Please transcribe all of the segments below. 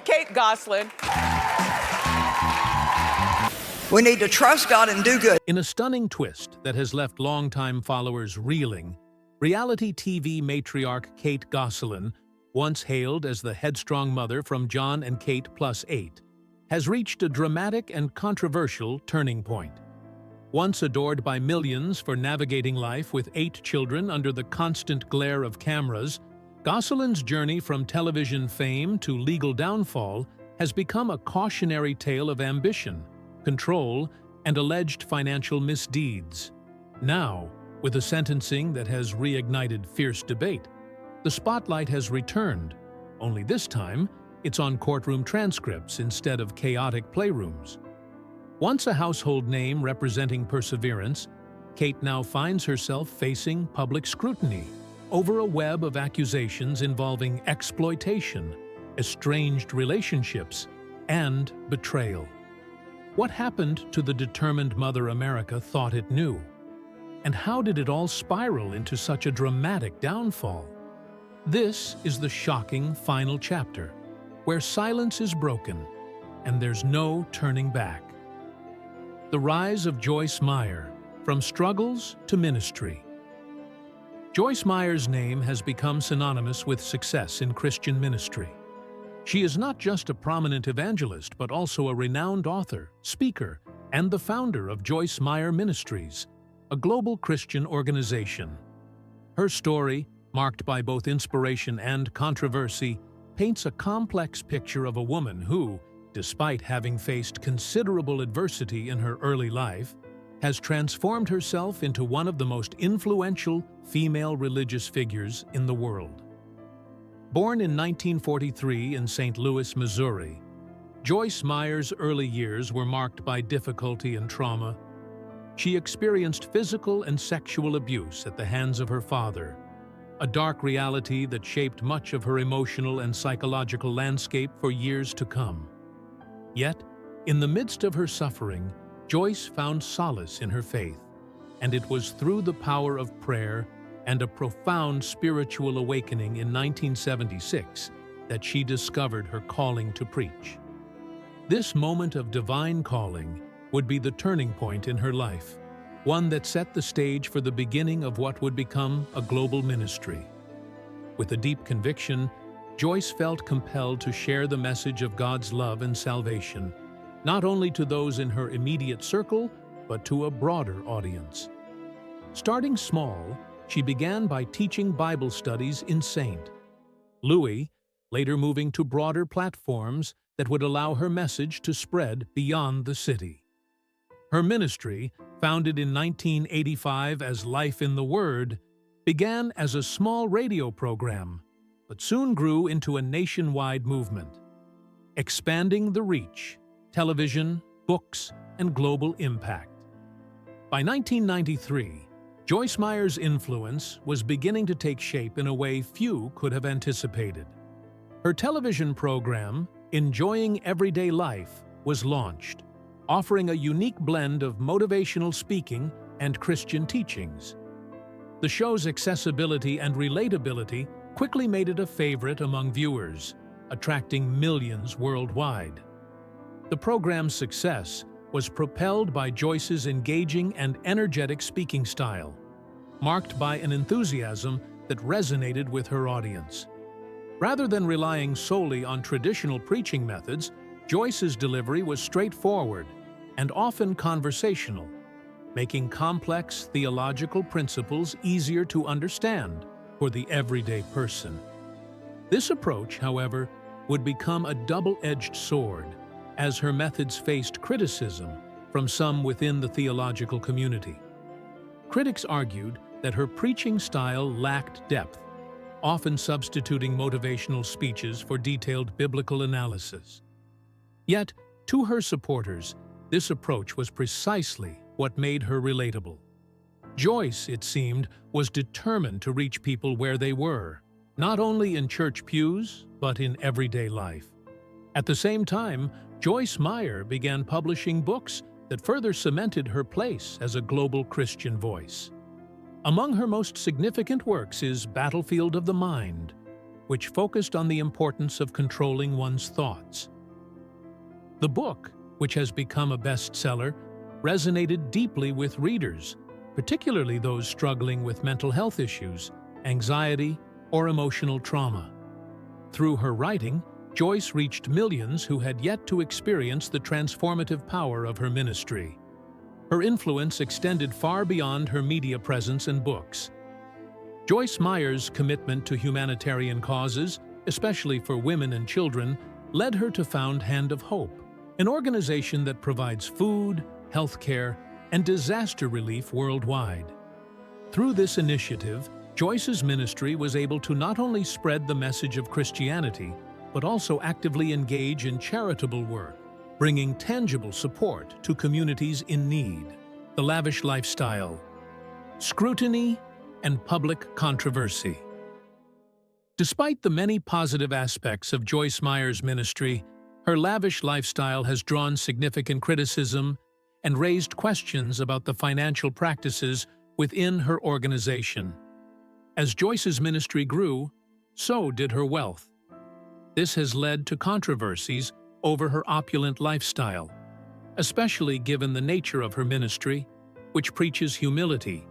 Kate Gosselin. We need to trust God and do good. In a stunning twist that has left longtime followers reeling, reality TV matriarch Kate Gosselin, once hailed as the headstrong mother from John and Kate +8, has reached a dramatic and controversial turning point. Once adored by millions for navigating life with 8 children under the constant glare of cameras, Gosselin's journey from television fame to legal downfall has become a cautionary tale of ambition, control, and alleged financial misdeeds. Now, with a sentencing that has reignited fierce debate, the spotlight has returned, only this time it's on courtroom transcripts instead of chaotic playrooms. Once a household name representing perseverance, Kate now finds herself facing public scrutiny over a web of accusations involving exploitation, estranged relationships, and betrayal. What happened to the determined mother America thought it knew? And how did it all spiral into such a dramatic downfall? This is the shocking final chapter, where silence is broken and there's no turning back. The rise of Joyce Meyer, from struggles to ministry. Joyce Meyer's name has become synonymous with success in Christian ministry. She is not just a prominent evangelist, but also a renowned author, speaker, and the founder of Joyce Meyer Ministries, a global Christian organization. Her story, marked by both inspiration and controversy, paints a complex picture of a woman who, despite having faced considerable adversity in her early life, has transformed herself into one of the most influential female religious figures in the world. Born in 1943 in St. Louis, Missouri, Joyce Meyer's early years were marked by difficulty and trauma. She experienced physical and sexual abuse at the hands of her father, a dark reality that shaped much of her emotional and psychological landscape for years to come. Yet, in the midst of her suffering, Joyce found solace in her faith, and it was through the power of prayer and a profound spiritual awakening in 1976 that she discovered her calling to preach. This moment of divine calling would be the turning point in her life, one that set the stage for the beginning of what would become a global ministry. With a deep conviction, Joyce felt compelled to share the message of God's love and salvation, not only to those in her immediate circle, but to a broader audience. Starting small, she began by teaching Bible studies in St. Louis, later moving to broader platforms that would allow her message to spread beyond the city. Her ministry, founded in 1985 as Life in the Word, began as a small radio program, but soon grew into a nationwide movement, expanding the reach, television, books, and global impact. By 1993, Joyce Meyer's influence was beginning to take shape in a way few could have anticipated. Her television program, Enjoying Everyday Life, was launched, offering a unique blend of motivational speaking and Christian teachings. The show's accessibility and relatability quickly made it a favorite among viewers, attracting millions worldwide. The program's success was propelled by Joyce's engaging and energetic speaking style, marked by an enthusiasm that resonated with her audience. Rather than relying solely on traditional preaching methods, Joyce's delivery was straightforward and often conversational, making complex theological principles easier to understand for the everyday person. This approach, however, would become a double-edged sword as her methods faced criticism from some within the theological community. Critics argued that her preaching style lacked depth, often substituting motivational speeches for detailed biblical analysis. Yet, to her supporters, this approach was precisely what made her relatable. Joyce, it seemed, was determined to reach people where they were, not only in church pews, but in everyday life. At the same time, Joyce Meyer began publishing books that further cemented her place as a global Christian voice. Among her most significant works is Battlefield of the Mind, which focused on the importance of controlling one's thoughts. The book, which has become a bestseller, resonated deeply with readers, particularly those struggling with mental health issues, anxiety, or emotional trauma. Through her writing, Joyce reached millions who had yet to experience the transformative power of her ministry. Her influence extended far beyond her media presence and books. Joyce Meyer's commitment to humanitarian causes, especially for women and children, led her to found Hand of Hope, an organization that provides food, healthcare, and disaster relief worldwide. Through this initiative, Joyce's ministry was able to not only spread the message of Christianity, but also actively engage in charitable work, bringing tangible support to communities in need. The Lavish Lifestyle, Scrutiny, and Public Controversy. Despite the many positive aspects of Joyce Meyer's ministry, her lavish lifestyle has drawn significant criticism and raised questions about the financial practices within her organization. As Joyce's ministry grew, so did her wealth. This has led to controversies over her opulent lifestyle, especially given the nature of her ministry, which preaches humility,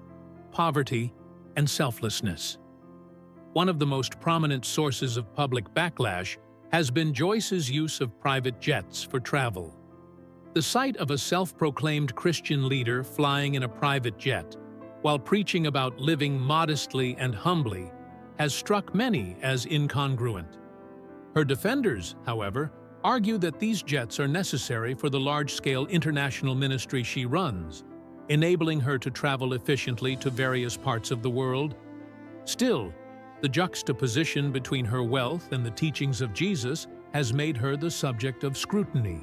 poverty, and selflessness. One of the most prominent sources of public backlash has been Joyce's use of private jets for travel. The sight of a self-proclaimed Christian leader flying in a private jet while preaching about living modestly and humbly has struck many as incongruent. Her defenders, however, argue that these jets are necessary for the large-scale international ministry she runs, enabling her to travel efficiently to various parts of the world. Still, the juxtaposition between her wealth and the teachings of Jesus has made her the subject of scrutiny.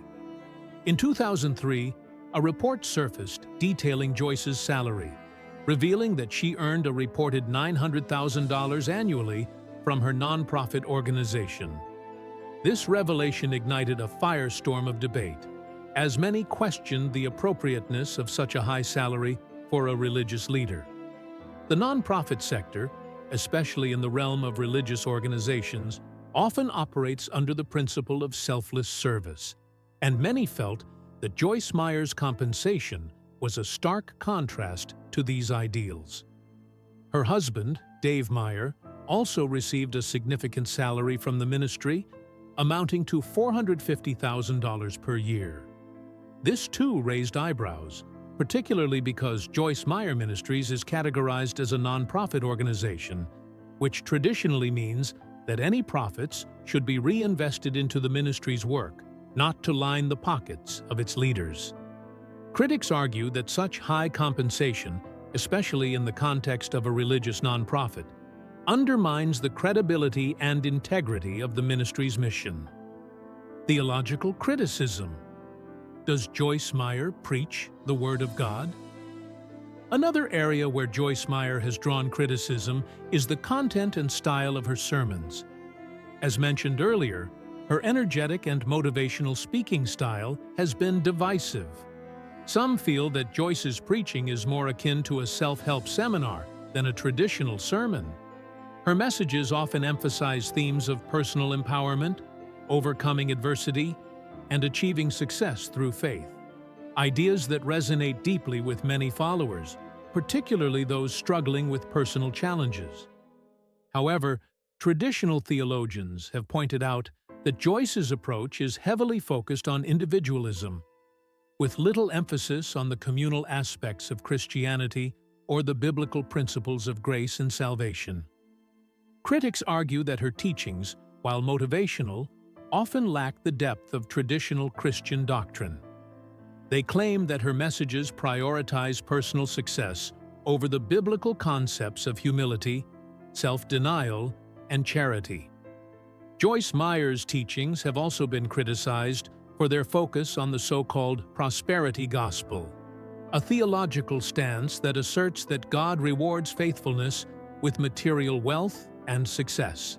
In 2003, a report surfaced detailing Joyce's salary, revealing that she earned a reported $900,000 annually from her nonprofit organization. This revelation ignited a firestorm of debate, as many questioned the appropriateness of such a high salary for a religious leader. The nonprofit sector, especially in the realm of religious organizations, often operates under the principle of selfless service, and many felt that Joyce Meyer's compensation was a stark contrast to these ideals. Her husband, Dave Meyer, also received a significant salary from the ministry, amounting to $450,000 per year. This too raised eyebrows, particularly because Joyce Meyer Ministries is categorized as a nonprofit organization, which traditionally means that any profits should be reinvested into the ministry's work, not to line the pockets of its leaders. Critics argue that such high compensation, especially in the context of a religious nonprofit, undermines the credibility and integrity of the ministry's mission. Theological Criticism. Does Joyce Meyer preach the Word of God? Another area where Joyce Meyer has drawn criticism is the content and style of her sermons. As mentioned earlier, her energetic and motivational speaking style has been divisive. Some feel that Joyce's preaching is more akin to a self-help seminar than a traditional sermon. Her messages often emphasize themes of personal empowerment, overcoming adversity, and achieving success through faith. Ideas that resonate deeply with many followers, particularly those struggling with personal challenges. However, traditional theologians have pointed out that Joyce's approach is heavily focused on individualism, with little emphasis on the communal aspects of Christianity or the biblical principles of grace and salvation. Critics argue that her teachings, while motivational, often lack the depth of traditional Christian doctrine. They claim that her messages prioritize personal success over the biblical concepts of humility, self-denial, and charity. Joyce Meyer's teachings have also been criticized for their focus on the so-called prosperity gospel, a theological stance that asserts that God rewards faithfulness with material wealth and success.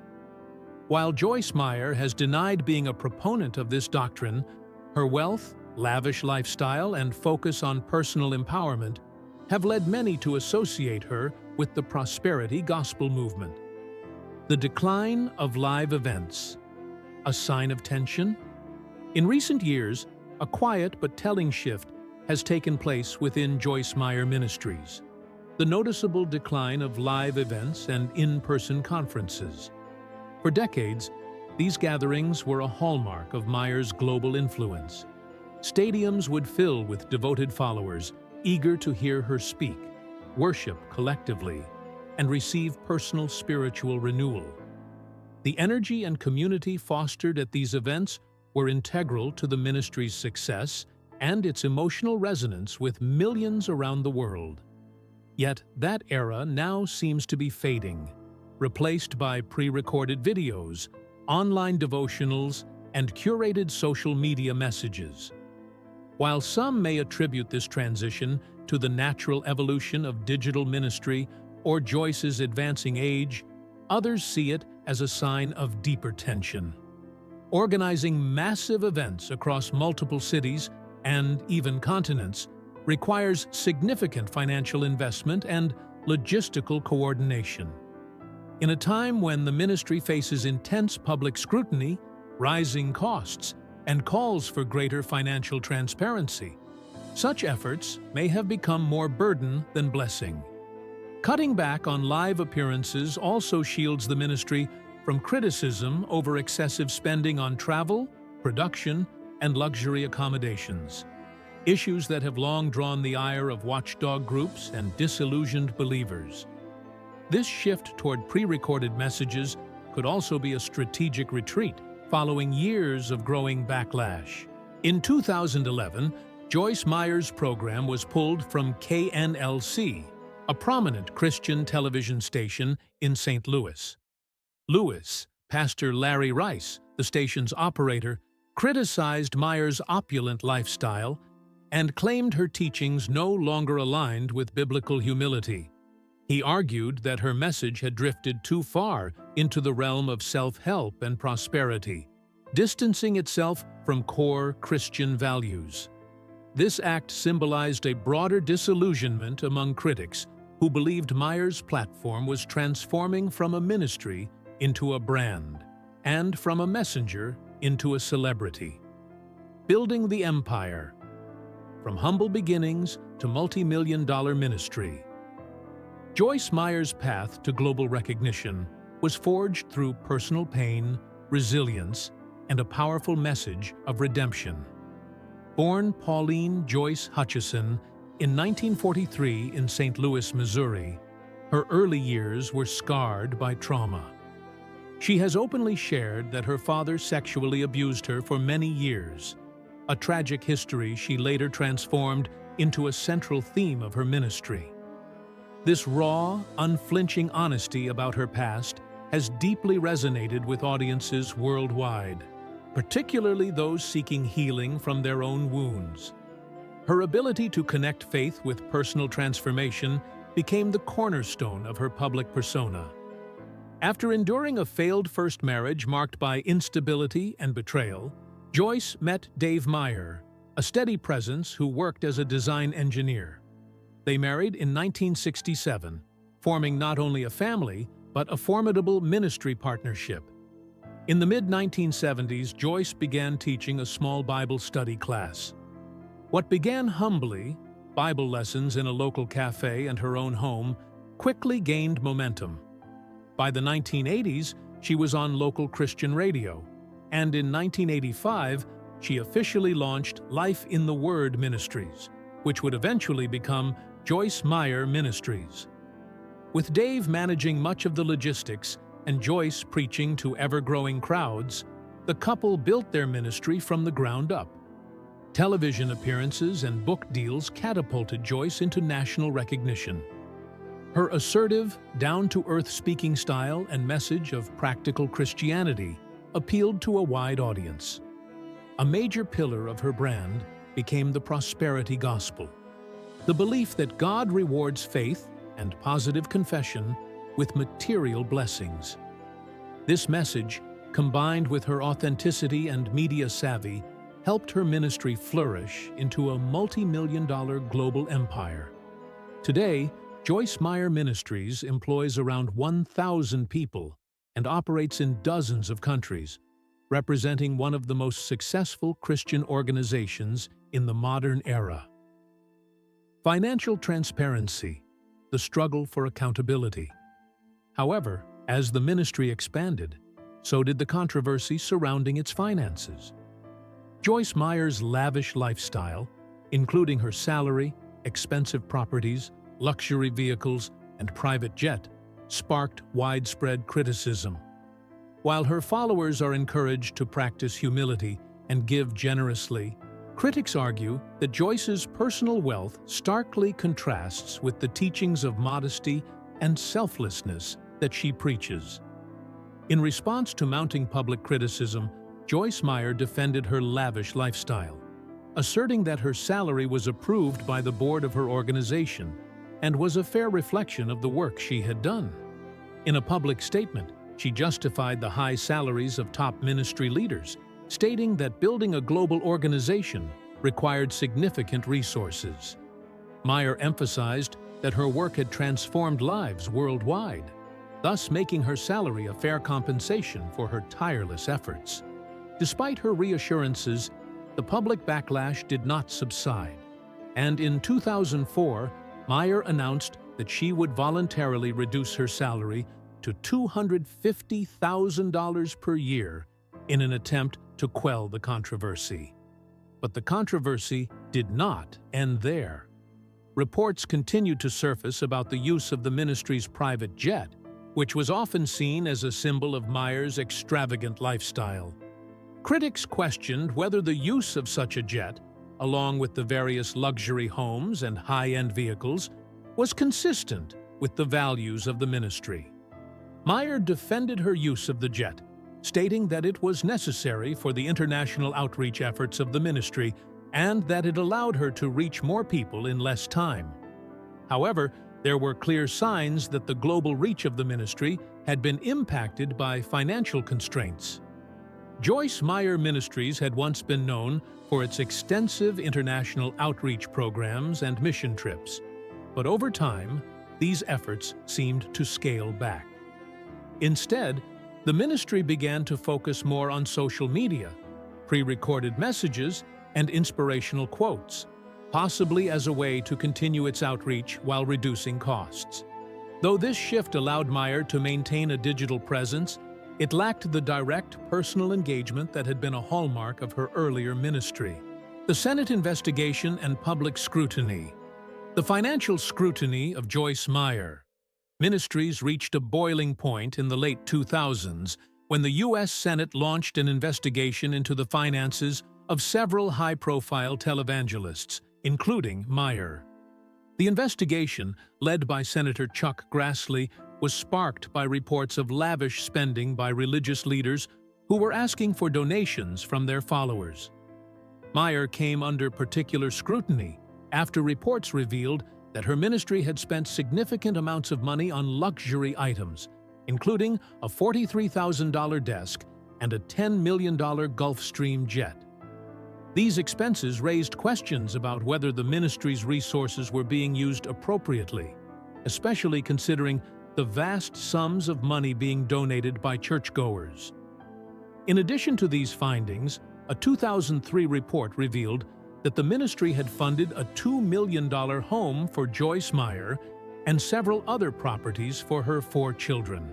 While Joyce Meyer has denied being a proponent of this doctrine, her wealth, lavish lifestyle, and focus on personal empowerment have led many to associate her with the prosperity gospel movement. The decline of live events. A sign of tension? In recent years, a quiet but telling shift has taken place within Joyce Meyer Ministries. The noticeable decline of live events and in-person conferences. For decades, these gatherings were a hallmark of Meyer's global influence. Stadiums would fill with devoted followers, eager to hear her speak, worship collectively, and receive personal spiritual renewal. The energy and community fostered at these events were integral to the ministry's success and its emotional resonance with millions around the world. Yet that era now seems to be fading, replaced by pre-recorded videos, online devotionals, and curated social media messages. While some may attribute this transition to the natural evolution of digital ministry or Joyce's advancing age, others see it as a sign of deeper tension. Organizing massive events across multiple cities and even continents requires significant financial investment and logistical coordination. In a time when the ministry faces intense public scrutiny, rising costs, and calls for greater financial transparency, such efforts may have become more burden than blessing. Cutting back on live appearances also shields the ministry from criticism over excessive spending on travel, production, and luxury accommodations, issues that have long drawn the ire of watchdog groups and disillusioned believers. This shift toward pre-recorded messages could also be a strategic retreat following years of growing backlash. In 2011, Joyce Meyer's program was pulled from KNLC, a prominent Christian television station in St. Louis. Pastor Larry Rice, the station's operator, criticized Meyer's opulent lifestyle and claimed her teachings no longer aligned with biblical humility. He argued that her message had drifted too far into the realm of self-help and prosperity, distancing itself from core Christian values. This act symbolized a broader disillusionment among critics who believed Meyer's platform was transforming from a ministry into a brand, and from a messenger into a celebrity. Building the empire. From humble beginnings to multi-million-dollar ministry. Joyce Meyer's path to global recognition was forged through personal pain, resilience, and a powerful message of redemption. Born Pauline Joyce Hutchison in 1943 in St. Louis, Missouri, her early years were scarred by trauma. She has openly shared that her father sexually abused her for many years, a tragic history she later transformed into a central theme of her ministry. This raw, unflinching honesty about her past has deeply resonated with audiences worldwide, particularly those seeking healing from their own wounds. Her ability to connect faith with personal transformation became the cornerstone of her public persona. After enduring a failed first marriage marked by instability and betrayal, Joyce met Dave Meyer, a steady presence who worked as a design engineer. They married in 1967, forming not only a family, but a formidable ministry partnership. In the mid-1970s, Joyce began teaching a small Bible study class. What began humbly, Bible lessons in a local cafe and her own home, quickly gained momentum. By the 1980s, she was on local Christian radio, and in 1985, she officially launched Life in the Word Ministries, which would eventually become Joyce Meyer Ministries. With Dave managing much of the logistics and Joyce preaching to ever-growing crowds, the couple built their ministry from the ground up. Television appearances and book deals catapulted Joyce into national recognition. Her assertive, down-to-earth speaking style and message of practical Christianity appealed to a wide audience. A major pillar of her brand became the prosperity gospel, the belief that God rewards faith and positive confession with material blessings. This message, combined with her authenticity and media savvy, helped her ministry flourish into a multi-million-dollar global empire. Today, Joyce Meyer Ministries employs around 1,000 people and operates in dozens of countries, representing one of the most successful Christian organizations in the modern era. Financial transparency, the struggle for accountability. However, as the ministry expanded, so did the controversy surrounding its finances. Joyce Meyer's lavish lifestyle, including her salary, expensive properties, luxury vehicles, and private jet, sparked widespread criticism. While her followers are encouraged to practice humility and give generously, critics argue that Joyce's personal wealth starkly contrasts with the teachings of modesty and selflessness that she preaches. In response to mounting public criticism, Joyce Meyer defended her lavish lifestyle, asserting that her salary was approved by the board of her organization and was a fair reflection of the work she had done. In a public statement, she justified the high salaries of top ministry leaders, stating that building a global organization required significant resources. Meyer emphasized that her work had transformed lives worldwide, thus making her salary a fair compensation for her tireless efforts. Despite her reassurances, the public backlash did not subside, and in 2004, Meyer announced that she would voluntarily reduce her salary to $250,000 per year in an attempt to quell the controversy. But the controversy did not end there. Reports continued to surface about the use of the ministry's private jet, which was often seen as a symbol of Meyer's extravagant lifestyle. Critics questioned whether the use of such a jet, along with the various luxury homes and high-end vehicles, was consistent with the values of the ministry. Meyer defended her use of the jet, stating that it was necessary for the international outreach efforts of the ministry and that it allowed her to reach more people in less time. However, there were clear signs that the global reach of the ministry had been impacted by financial constraints. Joyce Meyer Ministries had once been known for its extensive international outreach programs and mission trips, but over time, these efforts seemed to scale back. Instead, the ministry began to focus more on social media, pre-recorded messages, and inspirational quotes, possibly as a way to continue its outreach while reducing costs. Though this shift allowed Meyer to maintain a digital presence, it lacked the direct personal engagement that had been a hallmark of her earlier ministry. The Senate investigation and public scrutiny. The financial scrutiny of Joyce Meyer Ministries reached a boiling point in the late 2000s when the U.S. Senate launched an investigation into the finances of several high-profile televangelists, including Meyer. The investigation, led by Senator Chuck Grassley, was sparked by reports of lavish spending by religious leaders who were asking for donations from their followers. Meyer came under particular scrutiny after reports revealed that her ministry had spent significant amounts of money on luxury items, including a $43,000 desk and a $10 million Gulfstream jet. These expenses raised questions about whether the ministry's resources were being used appropriately, especially considering the vast sums of money being donated by churchgoers. In addition to these findings, a 2003 report revealed that the ministry had funded a $2 million home for Joyce Meyer and several other properties for her 4 children.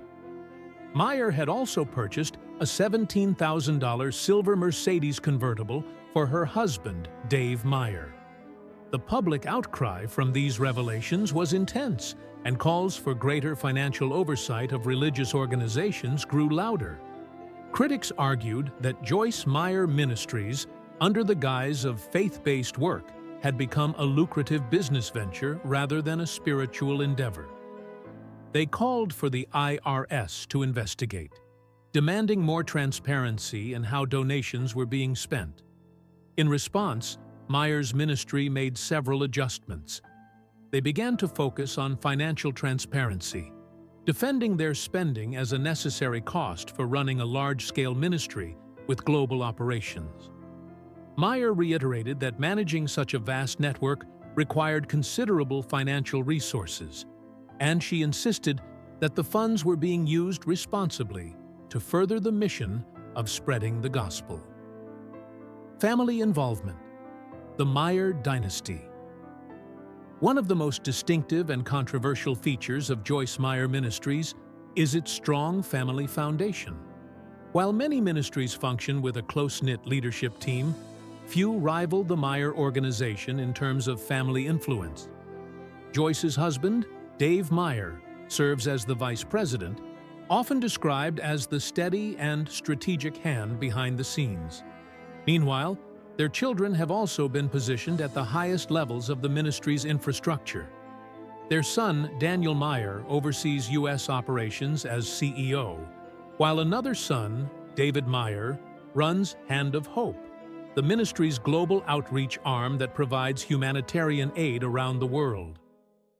Meyer had also purchased a $17,000 silver Mercedes convertible for her husband, Dave Meyer. The public outcry from these revelations was intense, and calls for greater financial oversight of religious organizations grew louder. Critics argued that Joyce Meyer Ministries, under the guise of faith-based work, had become a lucrative business venture rather than a spiritual endeavor. They called for the IRS to investigate, demanding more transparency in how donations were being spent. In response, Meyer's ministry made several adjustments. They began to focus on financial transparency, defending their spending as a necessary cost for running a large-scale ministry with global operations. Meyer reiterated that managing such a vast network required considerable financial resources, and she insisted that the funds were being used responsibly to further the mission of spreading the gospel. Family involvement. The Meyer dynasty. One of the most distinctive and controversial features of Joyce Meyer Ministries is its strong family foundation. While many ministries function with a close-knit leadership team, few rival the Meyer organization in terms of family influence. Joyce's husband, Dave Meyer, serves as the vice president, often described as the steady and strategic hand behind the scenes. Meanwhile, their children have also been positioned at the highest levels of the ministry's infrastructure. Their son, Daniel Meyer, oversees U.S. operations as CEO, while another son, David Meyer, runs Hand of Hope, the ministry's global outreach arm that provides humanitarian aid around the world.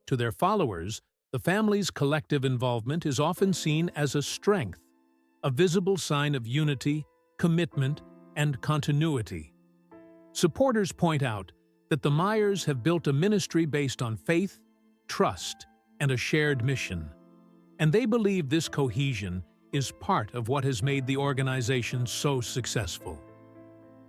To their followers, the family's collective involvement is often seen as a strength, a visible sign of unity, commitment, and continuity. Supporters point out that the Meyers have built a ministry based on faith, trust, and a shared mission, and they believe this cohesion is part of what has made the organization so successful.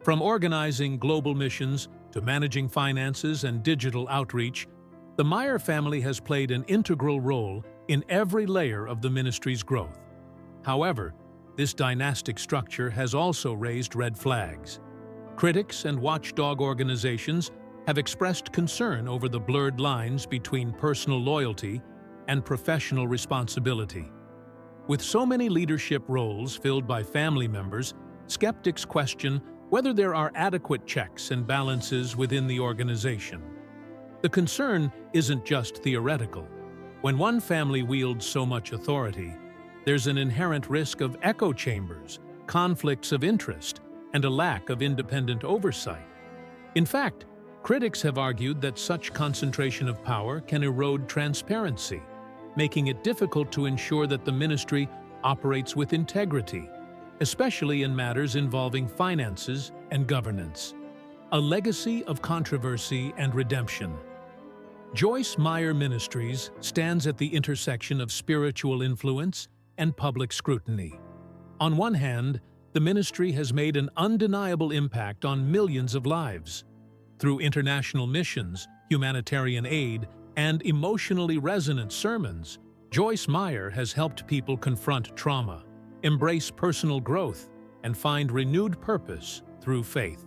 From organizing global missions to managing finances and digital outreach, the Meyer family has played an integral role in every layer of the ministry's growth. However, this dynastic structure has also raised red flags. Critics and watchdog organizations have expressed concern over the blurred lines between personal loyalty and professional responsibility. With so many leadership roles filled by family members, skeptics question whether there are adequate checks and balances within the organization. The concern isn't just theoretical. When one family wields so much authority, there's an inherent risk of echo chambers, conflicts of interest, and a lack of independent oversight. In fact, critics have argued that such concentration of power can erode transparency, making it difficult to ensure that the ministry operates with integrity, especially in matters involving finances and governance. A legacy of controversy and redemption. Joyce Meyer Ministries stands at the intersection of spiritual influence and public scrutiny. On one hand, the ministry has made an undeniable impact on millions of lives. Through international missions, humanitarian aid, and emotionally resonant sermons, Joyce Meyer has helped people confront trauma, embrace personal growth, and find renewed purpose through faith.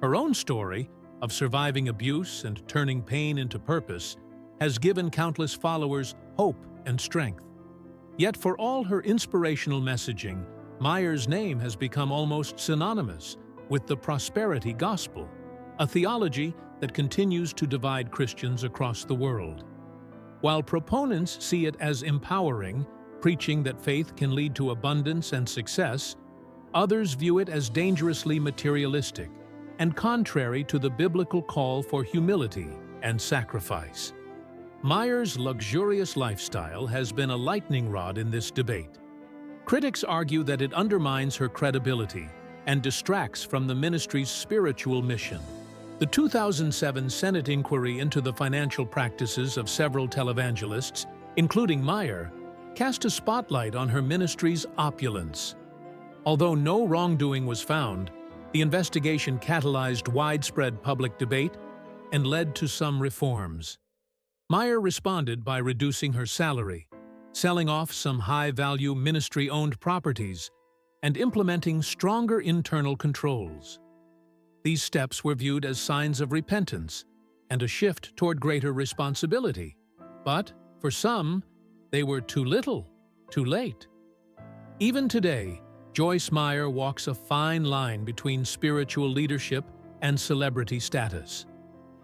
Her own story of surviving abuse and turning pain into purpose has given countless followers hope and strength. Yet for all her inspirational messaging, Meyer's name has become almost synonymous with the prosperity gospel, a theology that continues to divide Christians across the world. While proponents see it as empowering, preaching that faith can lead to abundance and success, others view it as dangerously materialistic and contrary to the biblical call for humility and sacrifice. Meyer's luxurious lifestyle has been a lightning rod in this debate. Critics argue that it undermines her credibility and distracts from the ministry's spiritual mission. The 2007 Senate inquiry into the financial practices of several televangelists, including Meyer, cast a spotlight on her ministry's opulence. Although no wrongdoing was found, the investigation catalyzed widespread public debate and led to some reforms. Meyer responded by reducing her salary, selling off some high-value ministry-owned properties, and implementing stronger internal controls. These steps were viewed as signs of repentance and a shift toward greater responsibility. But, for some, they were too little, too late. Even today, Joyce Meyer walks a fine line between spiritual leadership and celebrity status.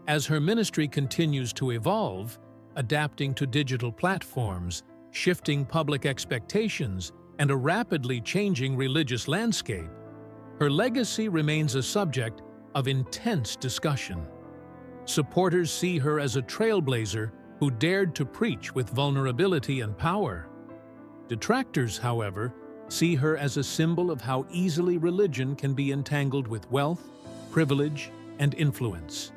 As her ministry continues to evolve, adapting to digital platforms, shifting public expectations, and a rapidly changing religious landscape, her legacy remains a subject of intense discussion. Supporters see her as a trailblazer who dared to preach with vulnerability and power. Detractors, however, see her as a symbol of how easily religion can be entangled with wealth, privilege, and influence.